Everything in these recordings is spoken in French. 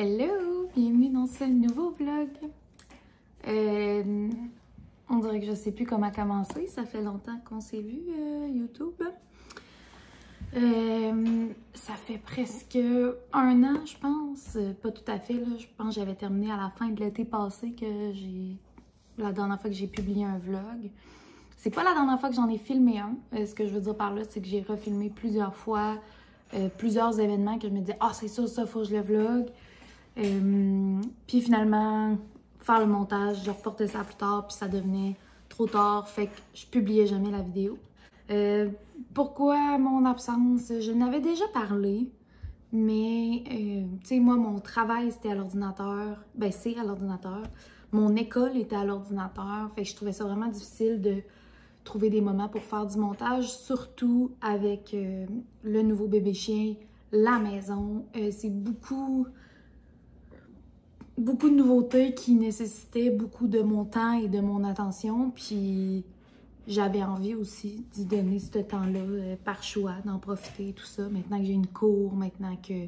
Hello! Bienvenue dans ce nouveau vlog. On dirait que je sais plus comment commencer. Ça fait longtemps qu'on s'est vu, YouTube. Ça fait presque un an, je pense. Pas tout à fait, là. Je pense que j'avais terminé à la fin de l'été passé la dernière fois que j'ai publié un vlog. C'est pas la dernière fois que j'en ai filmé un. Ce que je veux dire par là, c'est que j'ai refilmé plusieurs fois plusieurs événements que je me disais « Ah, c'est ça, faut que je le vlog. » Puis finalement, faire le montage, je reportais ça plus tard, puis ça devenait trop tard, fait que je publiais jamais la vidéo. Pourquoi mon absence? Je n'avais déjà parlé, mais tu sais, moi, mon travail, c'était à l'ordinateur. Ben, c'est à l'ordinateur. Mon école était à l'ordinateur, fait que je trouvais ça vraiment difficile de trouver des moments pour faire du montage, surtout avec le nouveau bébé chien, la maison. C'est beaucoup de nouveautés qui nécessitaient beaucoup de mon temps et de mon attention, puis j'avais envie aussi d'y donner ce temps-là par choix, d'en profiter, tout ça. Maintenant que j'ai une cour, maintenant que...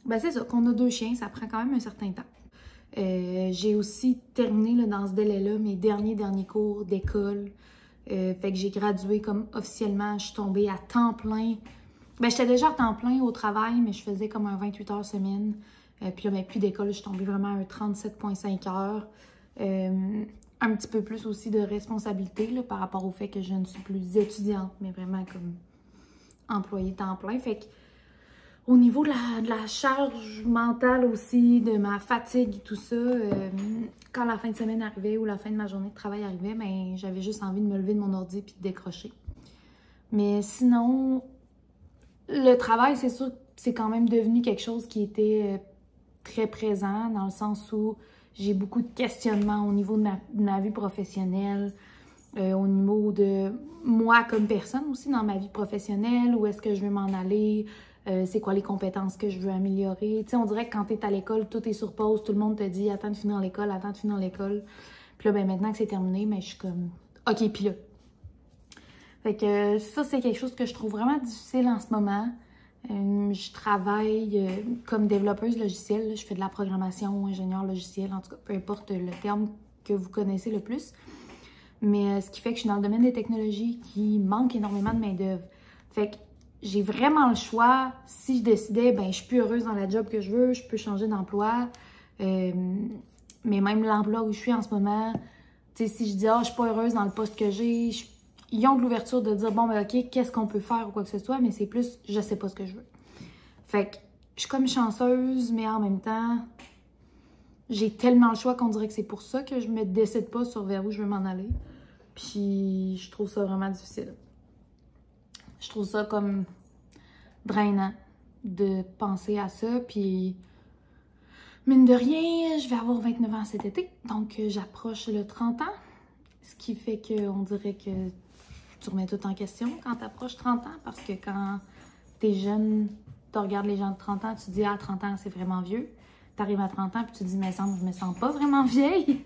Ben c'est ça, qu'on a 2 chiens, ça prend quand même un certain temps. J'ai aussi terminé là, dans ce délai-là mes derniers cours d'école. Fait que j'ai gradué comme officiellement, je suis tombée à temps plein. Ben j'étais déjà à temps plein au travail, mais je faisais comme un 28 heures semaine. Puis là, ben, plus d'école, je suis tombée vraiment à un 37,5 heures. Un petit peu plus aussi de responsabilité là, par rapport au fait que je ne suis plus étudiante, mais vraiment comme employée temps plein. Fait que au niveau de la charge mentale aussi, de ma fatigue et tout ça, quand la fin de semaine arrivait ou la fin de ma journée de travail arrivait, ben, j'avais juste envie de me lever de mon ordi puis de décrocher. Mais sinon, le travail, c'est sûr que c'est quand même devenu quelque chose qui était très présent dans le sens où j'ai beaucoup de questionnements au niveau de ma vie professionnelle, au niveau de moi comme personne aussi dans ma vie professionnelle, où est-ce que je veux m'en aller, c'est quoi les compétences que je veux améliorer. Tu sais, on dirait que quand tu es à l'école, tout est sur pause, tout le monde te dit « Attends de finir l'école, attends de finir l'école. » Puis là, ben maintenant que c'est terminé, ben, je suis comme « OK, puis là. » Fait que ça, c'est quelque chose que je trouve vraiment difficile en ce moment. Je travaille comme développeuse logicielle. Je fais de la programmation, ingénieur logiciel, en tout cas, peu importe le terme que vous connaissez le plus. Mais ce qui fait que je suis dans le domaine des technologies qui manque énormément de main-d'œuvre. Fait que j'ai vraiment le choix. Si je décidais, ben je suis plus heureuse dans la job que je veux, je peux changer d'emploi. Mais même l'emploi où je suis en ce moment, tu sais, si je dis « Ah, je suis pas heureuse dans le poste que j'ai », ils ont de l'ouverture de dire « Bon, ben OK, qu'est-ce qu'on peut faire ou quoi que ce soit », mais c'est plus « Je sais pas ce que je veux ». Fait que je suis comme chanceuse, mais en même temps, j'ai tellement le choix qu'on dirait que c'est pour ça que je me décide pas sur vers où je veux m'en aller. Puis je trouve ça vraiment difficile. Je trouve ça comme drainant de penser à ça. Puis mine de rien, je vais avoir 29 ans cet été, donc j'approche le 30 ans. Ce qui fait qu'on dirait que tu remets tout en question quand tu approches 30 ans, parce que quand t'es jeune, tu regardes les gens de 30 ans, tu te dis « Ah, 30 ans, c'est vraiment vieux. » Tu arrives à 30 ans, puis tu te dis « Mais je me sens pas vraiment vieille. »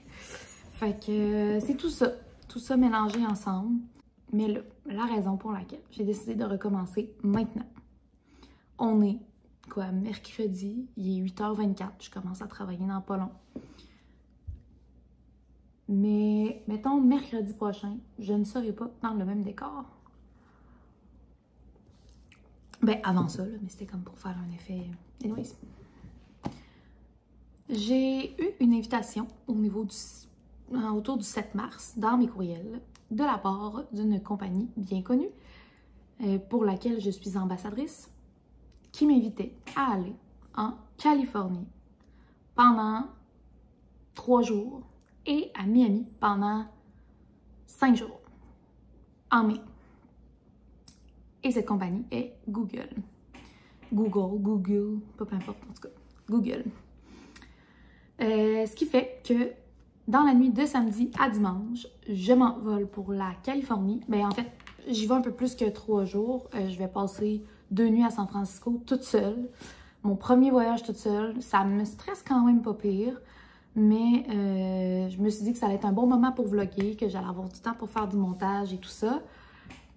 Fait que c'est tout ça mélangé ensemble. Mais là, la raison pour laquelle j'ai décidé de recommencer maintenant. On est, quoi, mercredi, il est 8h24, je commence à travailler dans pas long. Mais, mettons, mercredi prochain, je ne serai pas dans le même décor. Ben, avant ça, là, mais c'était comme pour faire un effet... Anyways. J'ai eu une invitation au niveau autour du 7 mars dans mes courriels de la part d'une compagnie bien connue pour laquelle je suis ambassadrice qui m'invitait à aller en Californie pendant 3 jours et à Miami pendant 5 jours en mai. Et cette compagnie est Google. Google, peu importe en tout cas, Google. Ce qui fait que dans la nuit de samedi à dimanche, je m'envole pour la Californie. Ben en fait, j'y vais un peu plus que 3 jours. Je vais passer 2 nuits à San Francisco toute seule. Mon premier voyage toute seule, ça me stresse quand même pas pire. Mais je me suis dit que ça allait être un bon moment pour vlogger, que j'allais avoir du temps pour faire du montage et tout ça.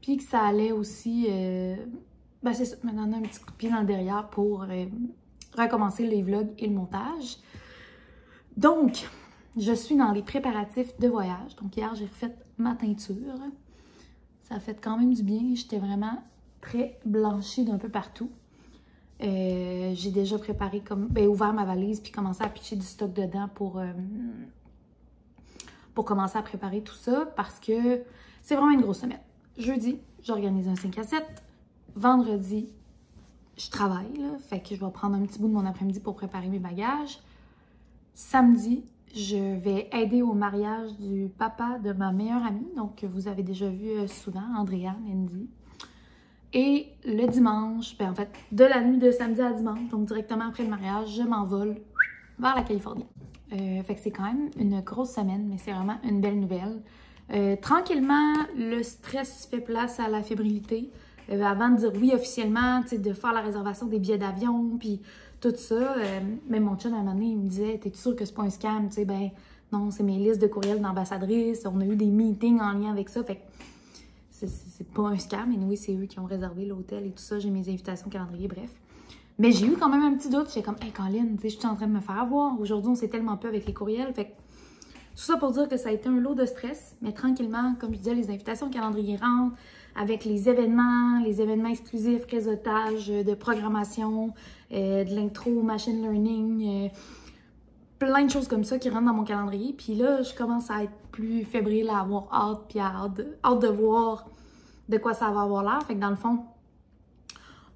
Puis que ça allait aussi, ben c'est ça, me donner un petit coup de pied dans le derrière pour recommencer les vlogs et le montage. Donc, je suis dans les préparatifs de voyage. Donc, hier, j'ai refait ma teinture. Ça a fait quand même du bien. J'étais vraiment très blanchie d'un peu partout. J'ai déjà préparé, ouvert ma valise puis commencé à pitcher du stock dedans pour commencer à préparer tout ça parce que c'est vraiment une grosse semaine. Jeudi, j'organise un 5 à 7. Vendredi, je travaille, là, fait que je vais prendre un petit bout de mon après-midi pour préparer mes bagages. Samedi, je vais aider au mariage du papa de ma meilleure amie, donc que vous avez déjà vu souvent, Andréane, Andy. Et le dimanche, en fait, de la nuit de samedi à dimanche, donc directement après le mariage, je m'envole vers la Californie. Fait que c'est quand même une grosse semaine, mais c'est vraiment une belle nouvelle. Tranquillement, le stress fait place à la fébrilité. Avant de dire oui officiellement, de faire la réservation des billets d'avion, puis tout ça. Même mon chum, à un moment donné, il me disait « T'es sûr que c'est pas un scam? » Tu sais, ben non, c'est mes listes de courriels d'ambassadrices. On a eu des meetings en lien avec ça. Fait que c'est pas un scam. Et oui, c'est eux qui ont réservé l'hôtel et tout ça. J'ai mes invitations calendrier, bref. Mais j'ai eu quand même un petit doute. J'étais comme, hey, Colin, je suis en train de me faire avoir. Aujourd'hui, on sait tellement peu avec les courriels. Fait que tout ça pour dire que ça a été un lot de stress. Mais tranquillement, comme je disais, les invitations calendrier rentrent avec les événements exclusifs, réseautage, de programmation, de l'intro, machine learning, plein de choses comme ça qui rentrent dans mon calendrier. Puis là, je commence à être plus fébrile, à avoir hâte, puis hâte de voir de quoi ça va avoir l'air. Fait que dans le fond,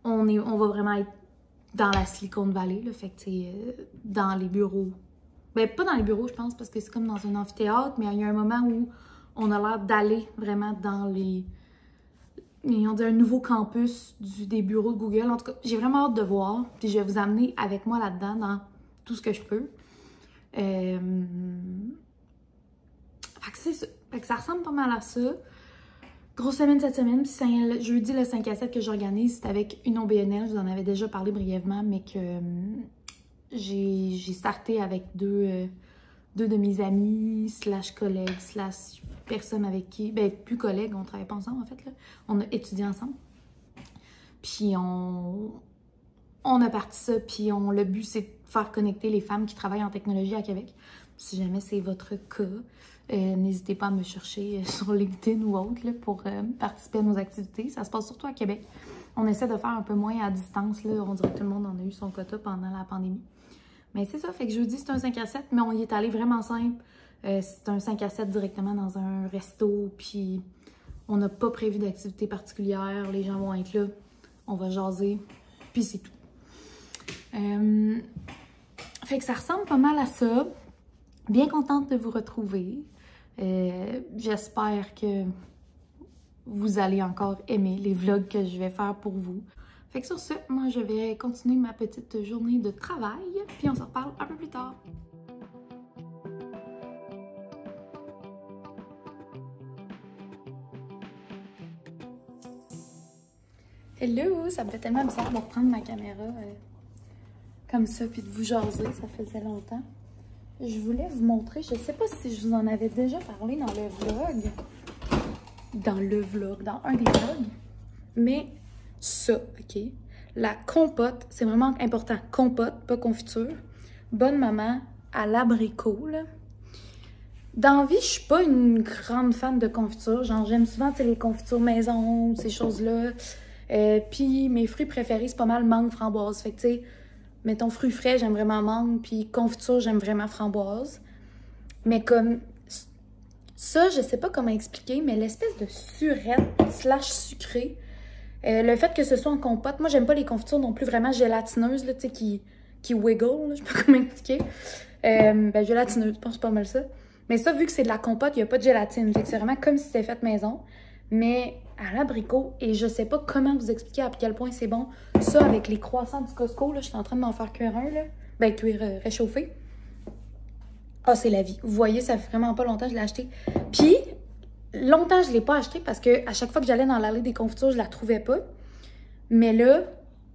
on va vraiment être dans la Silicon Valley, là, fait que dans les bureaux. Ben, pas dans les bureaux, je pense, parce que c'est comme dans un amphithéâtre, mais il y a un moment où on a l'air d'aller vraiment dans les... Ils ont dit un nouveau campus des bureaux de Google. En tout cas, j'ai vraiment hâte de voir. Puis je vais vous amener avec moi là-dedans, dans tout ce que je peux. Fait que c'est ça. Fait que ça ressemble pas mal à ça. Grosse semaine cette semaine, puis jeudi le 5 à 7 que j'organise, c'est avec une OBNL, je vous en avais déjà parlé brièvement, mais que j'ai starté avec deux de mes amis, / collègues, / personnes avec qui, ben plus collègues, on travaille pas ensemble en fait, là. On a étudié ensemble. Puis on a parti ça, puis le but c'est de faire connecter les femmes qui travaillent en technologie à Québec. Si jamais c'est votre cas, n'hésitez pas à me chercher sur LinkedIn ou autre là, pour participer à nos activités. Ça se passe surtout à Québec. On essaie de faire un peu moins à distance. Là. On dirait que tout le monde en a eu son quota pendant la pandémie. Mais c'est ça, fait que jeudi, c'est un 5 à 7, mais on y est allé vraiment simple. C'est un 5 à 7 directement dans un resto, puis on n'a pas prévu d'activité particulière. Les gens vont être là, on va jaser, puis c'est tout. Fait que ça ressemble pas mal à ça. Bien contente de vous retrouver. J'espère que vous allez encore aimer les vlogs que je vais faire pour vous. Fait que sur ce, moi je vais continuer ma petite journée de travail, puis on se reparle un peu plus tard. Hello! Ça me fait tellement bizarre de reprendre ma caméra comme ça, puis de vous jaser, ça faisait longtemps. Je voulais vous montrer, je sais pas si je vous en avais déjà parlé dans le vlog. Dans un des vlogs. Mais ça, OK? La compote, c'est vraiment important. Compote, pas confiture. Bonne maman à l'abricot, là. Dans la vie, je suis pas une grande fan de confiture. Genre, j'aime souvent les confitures maison, ces choses-là. Puis mes fruits préférés, c'est pas mal mangue, framboise. Fait que, tu sais, mettons, fruits frais, j'aime vraiment mangue, puis confiture, j'aime vraiment framboise. Mais comme ça, je sais pas comment expliquer, mais l'espèce de surette / sucré, le fait que ce soit en compote, moi, j'aime pas les confitures non plus vraiment gélatineuses, là, tu sais, qui wiggle, là, je sais pas comment expliquer. Gélatineuses, je pense pas mal ça. Mais ça, vu que c'est de la compote, il y a pas de gélatine. Fait que c'est vraiment comme si c'était fait maison. Mais à l'abricot, et je sais pas comment vous expliquer à quel point c'est bon. Ça, avec les croissants du Costco, là, je suis en train de m'en faire cuire un, là. Ben, cuire réchauffer. Ah, c'est la vie. Vous voyez, ça fait vraiment pas longtemps que je l'ai acheté. Puis, longtemps, je l'ai pas acheté parce que à chaque fois que j'allais dans l'allée des confitures, je la trouvais pas. Mais là,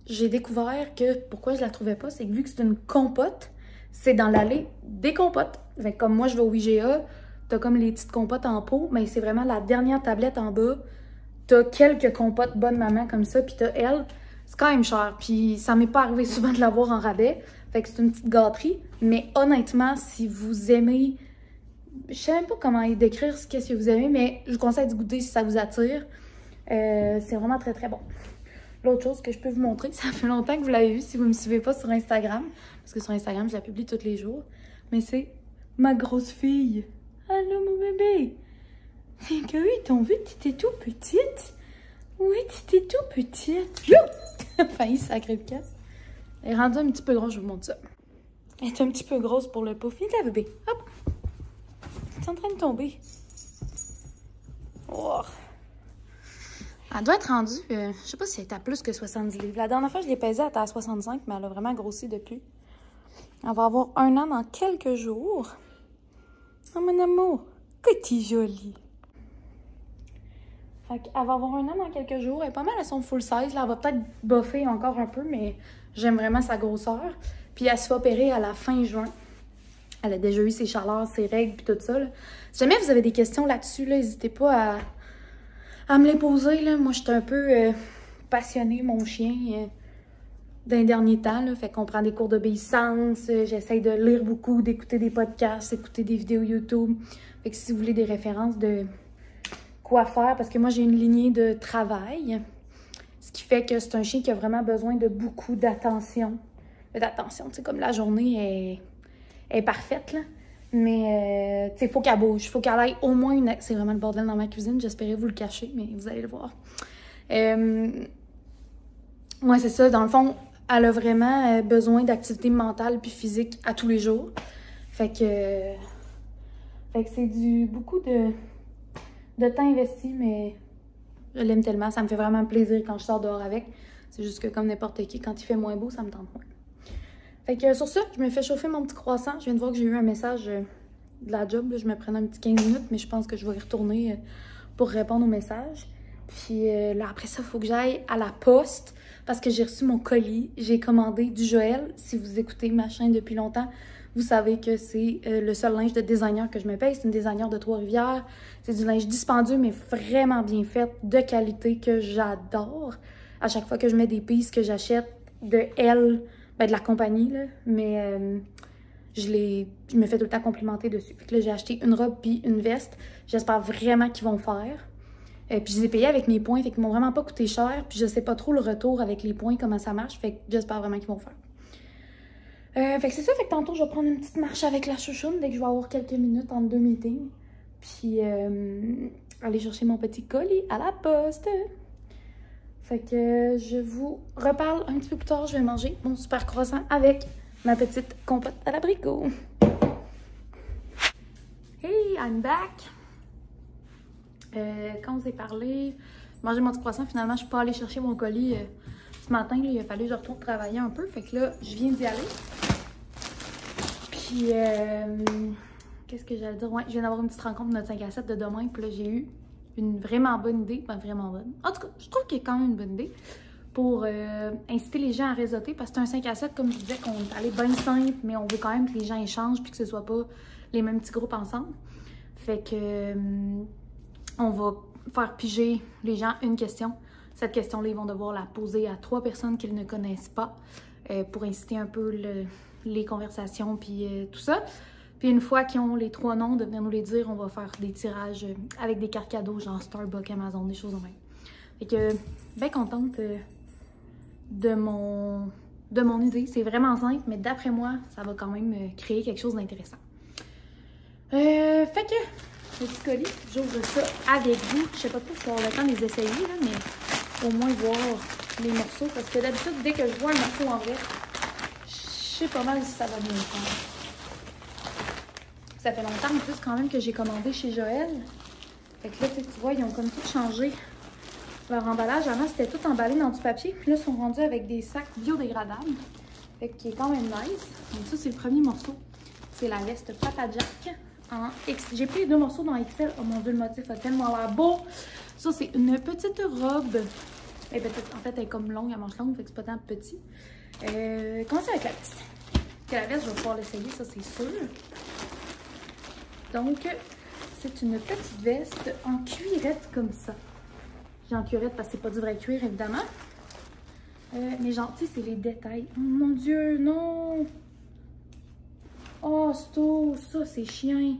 j'ai découvert que pourquoi je la trouvais pas, c'est que vu que c'est une compote, c'est dans l'allée des compotes. Fait que comme moi, je vais au IGA, t'as comme les petites compotes en pot, mais c'est vraiment la dernière tablette en bas. T'as quelques compotes bonne maman comme ça, puis t'as elle. c'est quand même cher. Puis ça m'est pas arrivé souvent de l'avoir en rabais. Fait que c'est une petite gâterie. Mais honnêtement, si vous aimez... Je sais même pas comment décrire ce que vous aimez, mais je vous conseille de goûter si ça vous attire. C'est vraiment très très bon. L'autre chose que je peux vous montrer, ça fait longtemps que vous l'avez vu si vous me suivez pas sur Instagram. Parce que sur Instagram, je la publie tous les jours. Mais c'est ma grosse fille. Allô mon bébé. C'est que oui, t'as vu, t'étais tout petite. Oui, t'étais tout petite. Failli sacré de casse. Elle est rendue un petit peu grosse, je vous montre ça. Elle est un petit peu grosse pour le pot. Viens là, bébé. Hop. C'est en train de tomber. Oh. Elle doit être rendue, je sais pas si elle est à plus que 70 livres. La dernière fois, je l'ai pesée, elle était à 65, mais elle a vraiment grossi depuis. Elle va avoir 1 an dans quelques jours. Oh mon amour, que t'es jolie. Fait qu'elle va avoir 1 an dans quelques jours. Elle est pas mal à son full size. Là, elle va peut-être buffer encore un peu, mais j'aime vraiment sa grosseur. Puis elle se fait opérer à la fin juin. Elle a déjà eu ses chaleurs, ses règles, puis tout ça. Là. Si jamais vous avez des questions là-dessus, n'hésitez pas à me les poser. Là. Moi, j'étais un peu passionnée, mon chien, d'un dernier temps. Là. Fait qu'on prend des cours d'obéissance. J'essaye de lire beaucoup, d'écouter des podcasts, écouter des vidéos YouTube. Fait que si vous voulez des références de quoi faire, parce que moi, j'ai une lignée de travail. Ce qui fait que c'est un chien qui a vraiment besoin de beaucoup d'attention. D'attention, tu sais, comme la journée est parfaite, là. Mais, tu sais, il faut qu'elle bouge. Il faut qu'elle aille au moins une... C'est vraiment le bordel dans ma cuisine. J'espérais vous le cacher, mais vous allez le voir. Ouais, c'est ça. Dans le fond, elle a vraiment besoin d'activité mentale puis physique à tous les jours. Fait que c'est beaucoup de temps investi, mais je l'aime tellement. Ça me fait vraiment plaisir quand je sors dehors avec. C'est juste que comme n'importe qui, quand il fait moins beau, ça me tente moins. Fait que sur ça, je me fais chauffer mon petit croissant. Je viens de voir que j'ai eu un message de la job. Là. Je me prends un petit 15 minutes, mais je pense que je vais y retourner pour répondre au message. Puis là, après ça, il faut que j'aille à la poste parce que j'ai reçu mon colis. J'ai commandé du Joël. Si vous écoutez ma chaîne depuis longtemps, vous savez que c'est le seul linge de designer que je me paye. C'est une designer de Trois-Rivières. C'est du linge dispendieux, mais vraiment bien fait, de qualité, que j'adore. À chaque fois que je mets des pieces que j'achète de elle... Ben, de la compagnie, là, mais je me fais tout le temps complimenter dessus. Fait que là, j'ai acheté une robe puis une veste. J'espère vraiment qu'ils vont faire. Puis je les ai payés avec mes points, fait qu'ils m'ont vraiment pas coûté cher. Puis je sais pas trop le retour avec les points, comment ça marche. Fait que j'espère vraiment qu'ils vont faire. Fait que c'est ça, fait que tantôt, je vais prendre une petite marche avec la chouchoune dès que je vais avoir quelques minutes entre 2 meetings. Puis aller chercher mon petit colis à la poste. Fait que je vous reparle un petit peu plus tard. Je vais manger mon super croissant avec ma petite compote à l'abricot. Hey, I'm back! Quand on s'est parlé, manger mon petit croissant, finalement, je suis pas allée chercher mon colis ce matin. Là, il a fallu que je retourne travailler un peu. Fait que là, je viens d'y aller. Puis, qu'est-ce que j'allais dire? Ouais, je viens d'avoir une petite rencontre de notre 5 à 7 de demain. Puis là, j'ai eu une vraiment bonne idée, ben vraiment bonne. En tout cas, je trouve qu'il y a quand même une bonne idée pour inciter les gens à réseauter parce que c'est un 5 à 7, comme je disais, qu'on est allé bien simple, mais on veut quand même que les gens échangent puis que ce soit pas les mêmes petits groupes ensemble. Fait que on va faire piger les gens une question. Cette question-là, ils vont devoir la poser à 3 personnes qu'ils ne connaissent pas pour inciter un peu les conversations puis tout ça. Puis une fois qu'ils ont les 3 noms, de venir nous les dire, on va faire des tirages avec des cartes cadeaux, genre Starbucks, Amazon, des choses de même. Fait que, bien contente de mon idée. C'est vraiment simple, mais d'après moi, ça va quand même créer quelque chose d'intéressant. Fait que, le petit colis, j'ouvre ça avec vous. Je sais pas trop si on va avoir le temps de les essayer, là, mais au moins voir les morceaux. Parce que d'habitude, dès que je vois un morceau en vrai, je sais pas mal si ça va bien faire. Ça fait longtemps en plus quand même que j'ai commandé chez Joël. Fait que là, tu vois, ils ont comme tout changé leur emballage. Avant, c'était tout emballé dans du papier. Puis là, ils sont rendus avec des sacs biodégradables. Fait que qui est quand même nice. Donc ça, c'est le premier morceau. C'est la veste Papa Jack en X. J'ai pris les 2 morceaux dans XL. Oh mon Dieu, le motif a tellement l'air beau. Ça, c'est une petite robe. Elle est petite. En fait, elle est comme longue, à manche longue. Fait que c'est pas tant petit. Commencez avec la veste. Que la veste, je vais pouvoir l'essayer, ça, c'est sûr. Donc, c'est une petite veste en cuirette comme ça. J'ai en cuirette parce que c'est pas du vrai cuir, évidemment. Mais genre, tu sais, c'est les détails. Oh mon Dieu, non! Oh, ça, c'est chiant.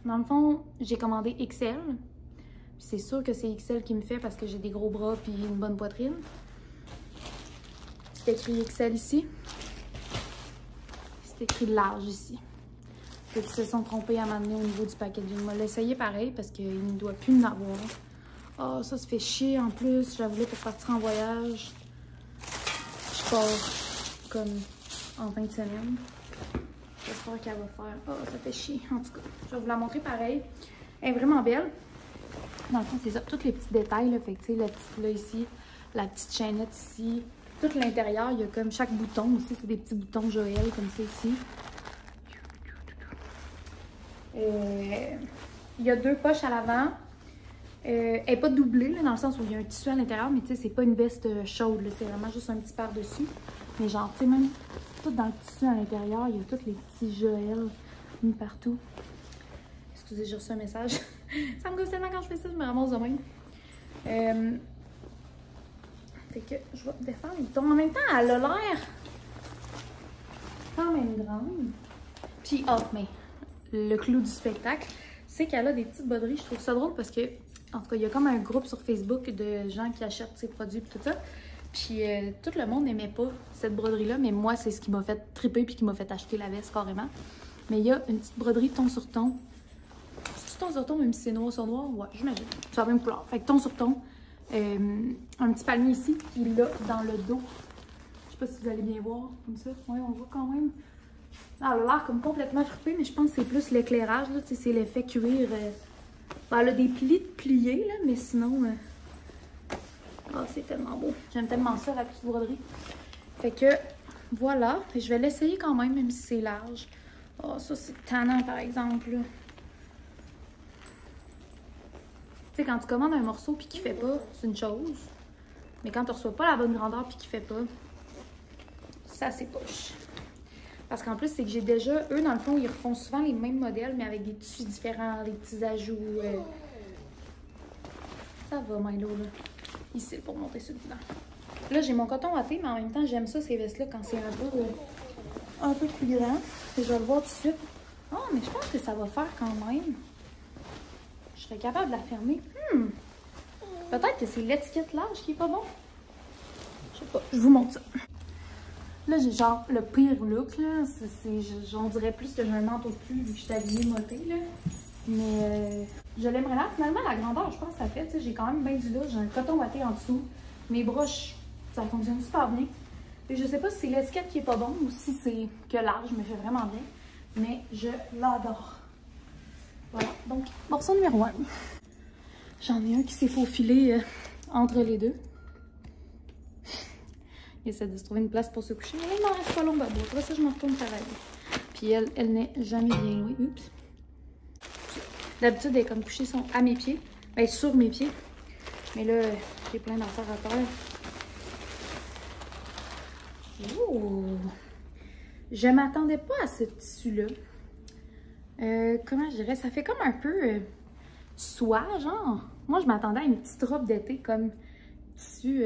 Dans le fond, j'ai commandé XL. C'est sûr que c'est XL qui me fait parce que j'ai des gros bras puis une bonne poitrine. C'est écrit XL ici. C'est écrit large ici. Ils se sont trompés à m'amener au niveau du packaging. Je vais l'essayer pareil parce qu'il ne doit plus en avoir. Oh, ça se fait chier en plus. J'avoue pour partir en voyage. Je pars comme en fin de semaine. J'espère qu'elle va faire. Oh, ça fait chier. En tout cas, je vais vous la montrer pareil. Elle est vraiment belle. Dans le fond, c'est ça. Tous les petits détails. Là. Fait que, tu sais, la petite là ici, la petite chaînette ici. Tout l'intérieur, il y a comme chaque bouton aussi. C'est des petits boutons Joël comme ça ici. Il y a 2 poches à l'avant. Elle n'est pas doublée, là, dans le sens où il y a un tissu à l'intérieur, mais tu sais, c'est pas une veste chaude. C'est vraiment juste un petit par-dessus. Mais genre, tu sais, même tout dans le tissu à l'intérieur, il y a tous les petits Joël mis partout. Excusez, j'ai reçu un message. Ça me gosse tellement quand je fais ça, je me ramasse de même. Fait que je vais défendre les boutons. En même temps, elle a l'air quand même grande. Puis, oh, mais le clou du spectacle, c'est qu'elle a des petites broderies. Je trouve ça drôle parce que, en tout cas, il y a comme un groupe sur Facebook de gens qui achètent ces produits et tout ça. Puis tout le monde n'aimait pas cette broderie-là, mais moi, c'est ce qui m'a fait triper puis qui m'a fait acheter la veste carrément. Mais il y a une petite broderie ton sur ton. C'est ton sur ton, même si c'est noir sur noir? Ouais, j'imagine. C'est la même couleur. Fait que ton sur ton. Un petit palmier ici, qui est là dans le dos. Je sais pas si vous allez bien voir, comme ça. Ouais, on voit quand même. Elle a l'air comme complètement frippée, mais je pense que c'est plus l'éclairage, là. Tu sais, c'est l'effet cuir. Ben, elle a des plis de pliés, là, mais sinon... Oh, c'est tellement beau. J'aime tellement ça, la petite broderie. Fait que, voilà. Et je vais l'essayer quand même, même si c'est large. Oh, ça, c'est tannant, par exemple, là. Tu sais, quand tu commandes un morceau puis qu'il fait pas, c'est une chose. Mais quand tu reçois pas la bonne grandeur puis qu'il fait pas, ça, c'est poche. Parce qu'en plus, c'est que j'ai déjà... Eux, dans le fond, ils refont souvent les mêmes modèles, mais avec des tissus différents, des petits ajouts. Ça va, Milo, là. Ici, pour monter sur le divan. Là, j'ai mon coton watté, mais en même temps, j'aime ça, ces vestes-là, quand c'est un peu plus grand. Et je vais le voir tout de suite. Oh, mais je pense que ça va faire quand même. Je serais capable de la fermer. Peut-être que c'est l'étiquette large qui est pas bon. Je sais pas, je vous montre ça. Là, j'ai genre le pire look, là. J'en dirais plus que j'ai un manteau de pluie vu que je suis habillée montée, là. Mais je l'aimerais là. Finalement, la grandeur, je pense que ça fait. Tu sais, j'ai quand même bien du look. J'ai un coton watté en dessous. Mes broches, ça fonctionne super bien. Et je sais pas si c'est l'étiquette qui est pas bon ou si c'est que large me fait vraiment bien. Mais je l'adore. Voilà. Donc, morceau numéro 1. J'en ai un qui s'est faufilé entre les deux. Il essaie de se trouver une place pour se coucher. Mais il m'en reste pas long, babo. Après ça, je me retourne travailler. Puis elle n'est jamais bien loin. Oups. D'habitude, elle est comme couchée à mes pieds. Ben, sur mes pieds. Mais là, j'ai plein d'affaires à faire. Oh! Je m'attendais pas à ce tissu-là. Comment je dirais? Ça fait comme un peu soie, genre. Moi, je m'attendais à une petite robe d'été comme tissu...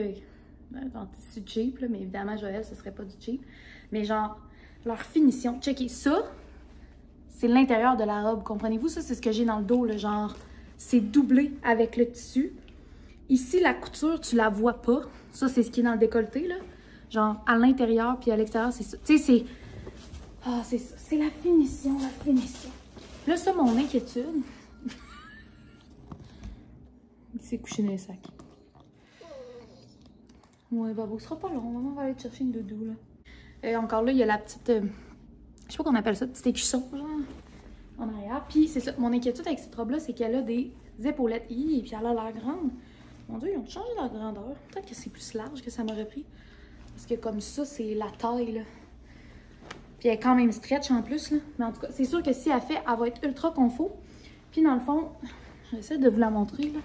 genre tissu cheap, là, mais évidemment, Joël, ce serait pas du cheap. Mais genre, leur finition. Checkez ça. C'est l'intérieur de la robe, comprenez-vous? Ça, c'est ce que j'ai dans le dos, là, genre, c'est doublé avec le tissu. Ici, la couture, tu la vois pas. Ça, c'est ce qui est dans le décolleté, là. Genre, à l'intérieur puis à l'extérieur, c'est ça. Tu sais, c'est... Ah, c'est ça. C'est la finition, la finition. Là, ça, mon inquiétude... Il s'est couché dans les sacs. Ouais, Babo, ce sera pas long. Maman va aller te chercher une doudou, là. Et encore là, il y a la petite... je sais pas qu'on appelle ça, petit écusson, genre, en arrière. Puis, c'est ça. Mon inquiétude avec cette robe-là, c'est qu'elle a des épaulettes. Et puis, elle a l'air grande. Mon Dieu, ils ont changé leur grandeur. Peut-être que c'est plus large que ça m'aurait pris. Parce que comme ça, c'est la taille, là. Puis, elle est quand même stretch en plus, là. Mais en tout cas, c'est sûr que si elle fait, elle va être ultra confo. Puis, dans le fond, j'essaie de vous la montrer, là.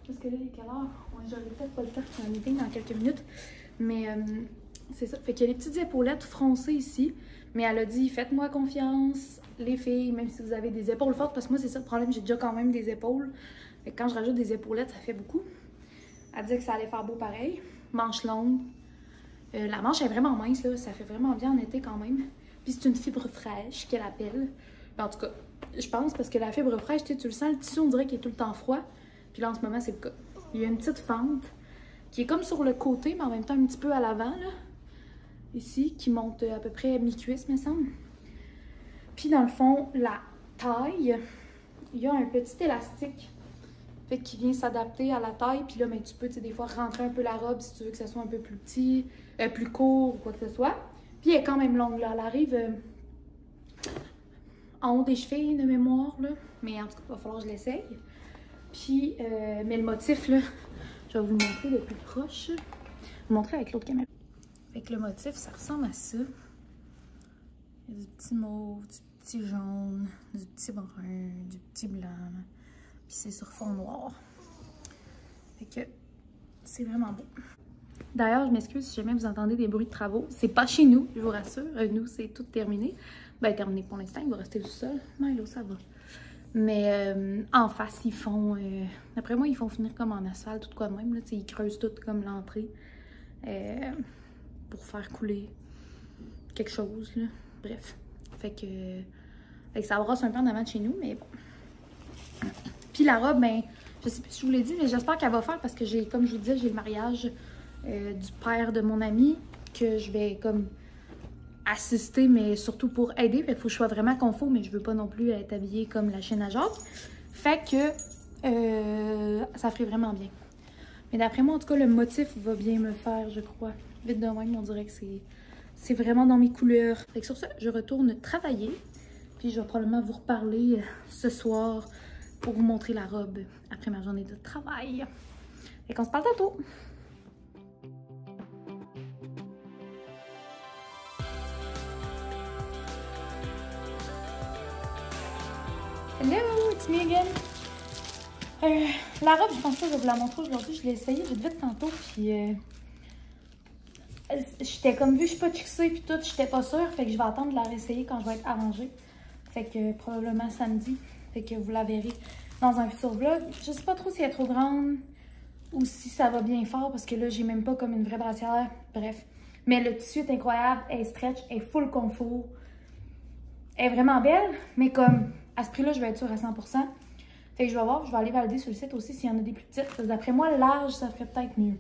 Parce que là, il est quelle heure? Ouais, j'aurai peut-être pas le temps. C'est un meeting dans quelques minutes. Mais c'est ça. Fait qu'il y a les petites épaulettes froncées ici. Mais elle a dit, faites-moi confiance, les filles, même si vous avez des épaules fortes. Parce que moi, c'est ça le problème. J'ai déjà quand même des épaules. Fait que quand je rajoute des épaulettes, ça fait beaucoup. Elle disait que ça allait faire beau pareil. Manche longue. La manche est vraiment mince, là. Ça fait vraiment bien en été quand même. Puis c'est une fibre fraîche qu'elle appelle. Mais en tout cas, je pense parce que la fibre fraîche, tu le sens, le tissu, on dirait qu'il est tout le temps froid. Puis là, en ce moment, c'est le cas. Il y a une petite fente qui est comme sur le côté, mais en même temps un petit peu à l'avant, là. Ici, qui monte à peu près mi-cuisse, me semble. Puis dans le fond, la taille, il y a un petit élastique. Fait qui vient s'adapter à la taille. Puis là, ben, tu peux, des fois, rentrer un peu la robe si tu veux que ça soit un peu plus petit, plus court ou quoi que ce soit. Puis elle est quand même longue, là. Elle arrive en haut des chevilles de mémoire, là. Mais en tout cas, il va falloir que je l'essaye. Puis, mais le motif, là, je vais vous le montrer de plus proche. Je vais vous montrer avec l'autre caméra. Fait que le motif, ça ressemble à ça. Il y a du petit mauve, du petit jaune, du petit brun, du petit blanc. Puis c'est sur fond noir. Fait que c'est vraiment beau. D'ailleurs, je m'excuse si jamais vous entendez des bruits de travaux. C'est pas chez nous, je vous rassure. Nous, c'est tout terminé. Ben, terminé pour l'instant, il va rester tout seul. Milo, ça va. Mais en face, ils font... D'après moi, ils font finir comme en asphalte, tout quoi de même. Là, ils creusent tout comme l'entrée pour faire couler quelque chose. Là. Bref. Fait que ça brosse un peu en avant de chez nous, mais bon. Puis la robe, ben, je sais plus si je vous l'ai dit, mais j'espère qu'elle va faire parce que j'ai, comme je vous disais, j'ai le mariage du père de mon ami que je vais comme assister, mais surtout pour aider. Fait qu'il faut que je sois vraiment confort, mais je veux pas non plus être habillée comme la chaîne à Jacques. Fait que ça ferait vraiment bien. Mais d'après moi, en tout cas, le motif va bien me faire, je crois. Vite de même, on dirait que c'est vraiment dans mes couleurs. Fait que sur ça, je retourne travailler. Puis je vais probablement vous reparler ce soir pour vous montrer la robe après ma journée de travail. Fait qu'on se parle tantôt! Hello, it's me again! La robe, je pense pas que je vais vous la montrer aujourd'hui. Je l'ai essayée vite tantôt, puis j'étais comme vu, je suis pas fixée puis tout, j'étais pas sûre. Fait que je vais attendre de la réessayer quand je vais être arrangée. Fait que probablement samedi. Fait que vous la verrez dans un futur vlog. Je sais pas trop si elle est trop grande ou si ça va bien fort parce que là, j'ai même pas comme une vraie brassière. Bref. Mais le tissu est incroyable, elle est stretch, elle est full confort. Elle est vraiment belle, mais comme à ce prix-là, je vais être sûre à 100%. Fait que je vais voir, je vais aller valider sur le site aussi s'il y en a des plus petites. D'après moi, large, ça ferait peut-être mieux.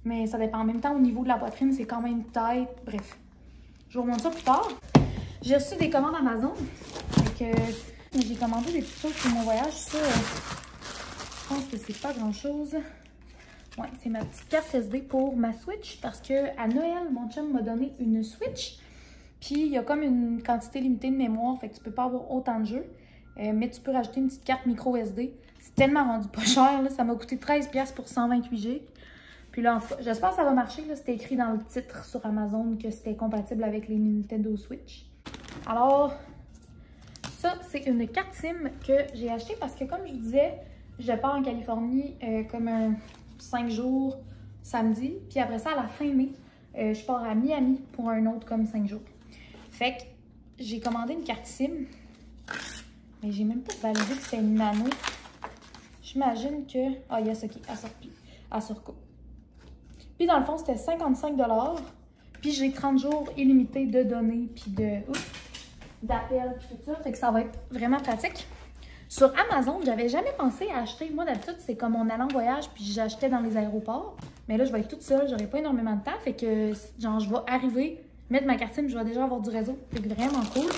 Mais ça dépend. En même temps, au niveau de la poitrine, c'est quand même tight. Bref. Je vous remonte ça plus tard. J'ai reçu des commandes Amazon. Fait que j'ai commandé des petites choses pour mon voyage. Ça, je pense que c'est pas grand-chose. Ouais, c'est ma petite carte SD pour ma Switch. Parce que à Noël, mon chum m'a donné une Switch. Puis, il y a comme une quantité limitée de mémoire. Fait que tu peux pas avoir autant de jeux. Mais tu peux rajouter une petite carte micro SD. C'est tellement rendu pas cher. Là. Ça m'a coûté 13$ pour 128 GB. Puis là, en tout cas, j'espère que ça va marcher. C'était écrit dans le titre sur Amazon que c'était compatible avec les Nintendo Switch. Alors, ça, c'est une carte SIM que j'ai achetée parce que, comme je vous disais, je pars en Californie comme un 5 jours samedi. Puis après ça, à la fin mai, je pars à Miami pour un autre comme 5 jours. Fait que j'ai commandé une carte SIM. Mais j'ai même pas validé que c'était une nano. J'imagine que... Ah, yes, ok, elle se recoupe. Puis dans le fond, c'était 55$. Puis j'ai 30 jours illimités de données, puis d'appels, puis tout ça. Fait que ça va être vraiment pratique. Sur Amazon, j'avais jamais pensé à acheter. Moi, d'habitude, c'est comme on allait en voyage, puis j'achetais dans les aéroports. Mais là, je vais être toute seule, j'aurai pas énormément de temps. Fait que, genre, je vais arriver, mettre ma carte SIM, je vais déjà avoir du réseau. Fait que vraiment cool.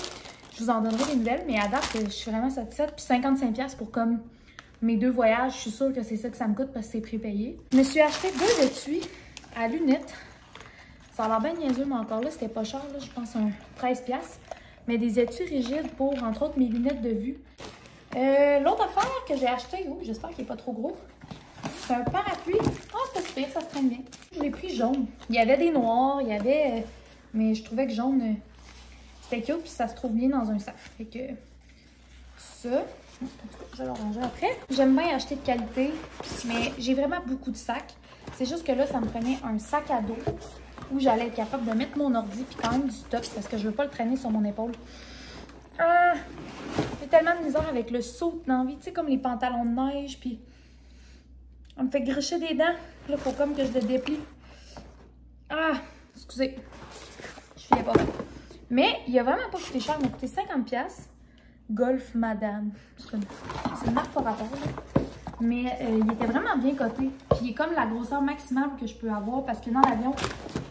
Je vous en donnerai des nouvelles, mais à date, je suis vraiment satisfaite. Puis 55$ pour comme mes 2 voyages, je suis sûre que c'est ça que ça me coûte parce que c'est prépayé. Je me suis acheté 2 étuis à lunettes. Ça a l'air bien niaiseux, mais encore là, c'était pas cher. Là, je pense un 13$. Mais des étuis rigides pour, entre autres, mes lunettes de vue. L'autre affaire que j'ai acheté, j'espère qu'il n'est pas trop gros, c'est un parapluie. Ah, c'est pas super, ça se traîne bien. Je l'ai pris jaune. Il y avait des noirs, il y avait... mais je trouvais que jaune... c'était cute, puis ça se trouve bien dans un sac. Fait que ça, en tout cas, je vais le ranger après. J'aime bien acheter de qualité, mais j'ai vraiment beaucoup de sacs. C'est juste que là, ça me prenait un sac à dos où j'allais être capable de mettre mon ordi puis quand même du stock parce que je veux pas le traîner sur mon épaule. Fait tellement de misère avec le saut dans la vie, tu sais, comme les pantalons de neige, puis on me fait gricher des dents. Là, il faut comme que je le déplie. Ah, excusez, je filais pas bien. Mais il a vraiment pas coûté cher, il m'a coûté 50$. Golf Madame. C'est une marque par rapport, là. Mais il était vraiment bien coté. Puis il est comme la grosseur maximale que je peux avoir parce que dans l'avion,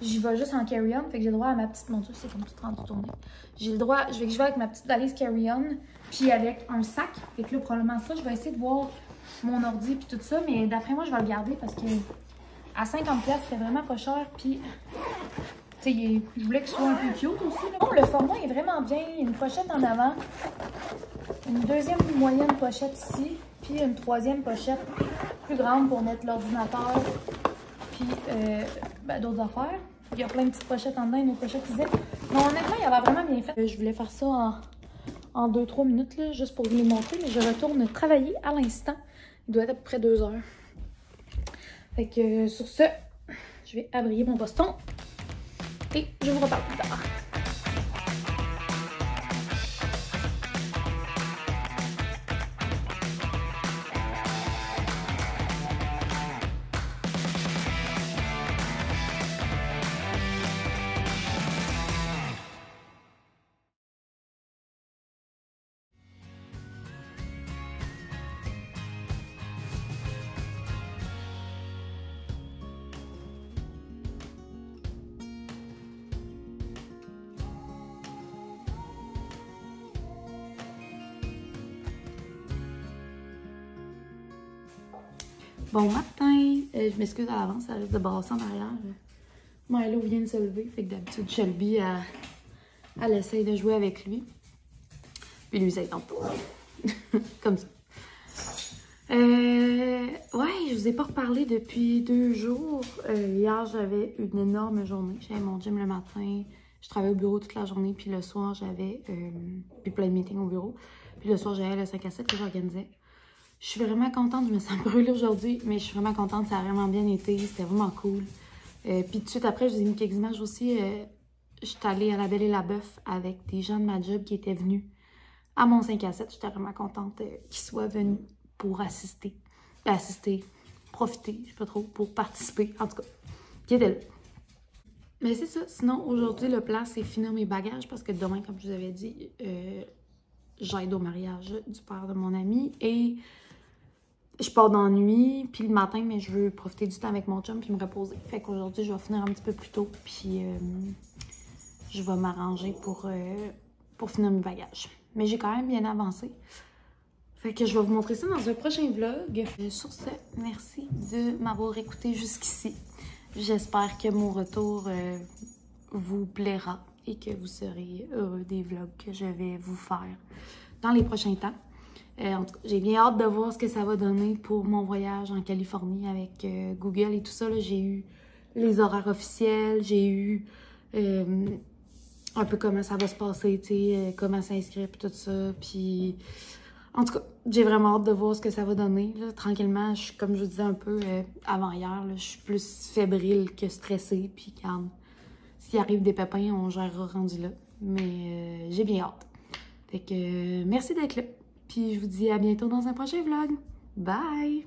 j'y vais juste en carry-on. Fait que j'ai le droit à ma petite monture. C'est comme tout rendu tourné. J'ai le droit, je vais avec ma petite valise carry-on. Puis avec un sac. Fait que là, probablement ça, je vais essayer de voir mon ordi puis tout ça. Mais d'après moi, je vais le garder parce que à 50$, c'était vraiment pas cher. Puis, tu sais, je voulais qu'il soit un peu cute aussi. Là. Bon, le format est vraiment bien. Il y a une pochette en avant. Une deuxième moyenne pochette ici. Puis une troisième pochette plus grande pour mettre l'ordinateur. Puis d'autres affaires. Il y a plein de petites pochettes en dedans, une autre pochette ici. Mais honnêtement, il a l'air vraiment bien fait. Je voulais faire ça en 2-3 minutes, là, juste pour vous les montrer. Mais je retourne travailler à l'instant. Il doit être à peu près 2 heures. Fait que sur ce, je vais abrier mon Boston. Et je vous reparle plus tard. Bon matin! Je m'excuse à l'avance, ça risque de brasser en arrière. Milo vient de se lever, fait que d'habitude, Shelby, elle essaye de jouer avec lui. Puis lui, ça ne tente pas. Comme ça. Ouais, je vous ai pas reparlé depuis 2 jours. Hier, j'avais une énorme journée. J'avais mon gym le matin. Je travaillais au bureau toute la journée. Puis le soir, j'avais plein de meetings au bureau. Puis le soir, j'avais le 5 à 7 que j'organisais. Je suis vraiment contente. Je me sens brûlée aujourd'hui. Mais je suis vraiment contente. Ça a vraiment bien été. C'était vraiment cool. Puis tout de suite après, je vous ai mis quelques images aussi. Je suis allée à la Belle et la Bœuf avec des gens de ma job qui étaient venus à mon 5 à 7. J'étais vraiment contente qu'ils soient venus pour assister, profiter, je sais pas trop, pour participer, en tout cas, qui était là. Mais c'est ça, sinon aujourd'hui le plan c'est finir mes bagages parce que demain, comme je vous avais dit, j'aide au mariage du père de mon ami et je pars dans la nuit, puis le matin, mais je veux profiter du temps avec mon chum puis me reposer. Fait qu'aujourd'hui, je vais finir un petit peu plus tôt, puis je vais m'arranger pour finir mes bagages. Mais j'ai quand même bien avancé. Fait que je vais vous montrer ça dans un prochain vlog. Sur ce, merci de m'avoir écouté jusqu'ici. J'espère que mon retour vous plaira et que vous serez heureux des vlogs que je vais vous faire dans les prochains temps. En tout cas, j'ai bien hâte de voir ce que ça va donner pour mon voyage en Californie avec Google et tout ça. J'ai eu les horaires officiels, j'ai eu un peu comment ça va se passer, tu sais, comment s'inscrire et tout ça. Puis, en tout cas, j'ai vraiment hâte de voir ce que ça va donner. Là. Tranquillement, comme je vous disais un peu avant hier, là, je suis plus fébrile que stressée. Puis, quand s'il arrive des pépins, on gérera rendu là. Mais j'ai bien hâte. Fait que merci d'être là. Puis je vous dis à bientôt dans un prochain vlog. Bye!